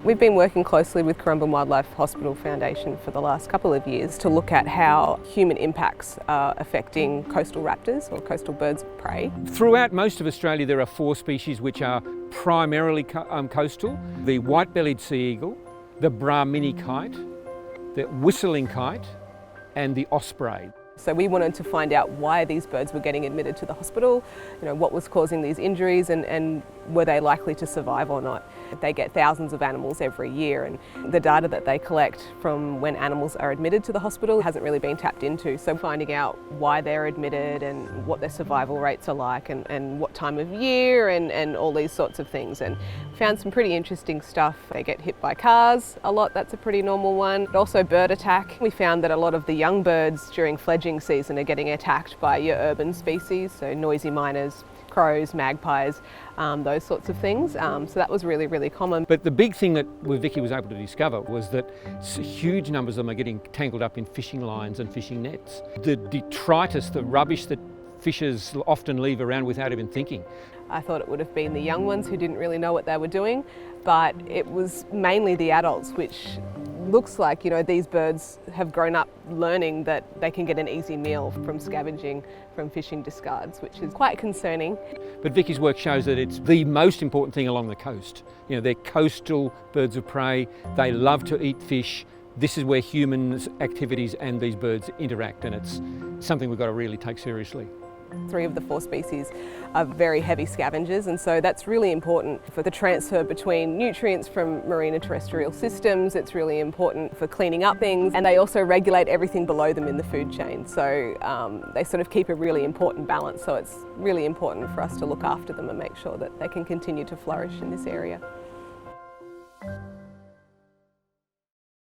We've been working closely with Currumbin Wildlife Hospital Foundation for the last couple of years to look at how human impacts are affecting coastal raptors or coastal birds of prey. Throughout most of Australia there are 4 species which are primarily coastal. The white-bellied sea eagle, the Brahmini kite, the whistling kite and the osprey. So we wanted to find out why these birds were getting admitted to the hospital, what was causing these injuries and were they likely to survive or not. They get thousands of animals every year and the data that they collect from when animals are admitted to the hospital hasn't really been tapped into. So finding out why they're admitted and what their survival rates are like and what time of year and all these sorts of things. And found some pretty interesting stuff. They get hit by cars a lot, that's a pretty normal one. But also bird attack. We found that a lot of the young birds during fledgling season are getting attacked by your urban species, so noisy miners, crows, magpies, those sorts of things. So that was really, really common. But the big thing that Vicky was able to discover was that huge numbers of them are getting tangled up in fishing lines and fishing nets. The detritus, the rubbish that fishers often leave around without even thinking. I thought it would have been the young ones who didn't really know what they were doing, but it was mainly the adults, which looks like, these birds have grown up learning that they can get an easy meal from scavenging from fishing discards, which is quite concerning. But Vicky's work shows that it's the most important thing along the coast. They're coastal birds of prey, they love to eat fish. This is where humans' activities and these birds interact, and it's something we've got to really take seriously. 3 of the 4 species are very heavy scavengers, and so that's really important for the transfer between nutrients from marine and terrestrial systems. It's really important for cleaning up things, and they also regulate everything below them in the food chain. So they sort of keep a really important balance. So it's really important for us to look after them and make sure that they can continue to flourish in this area.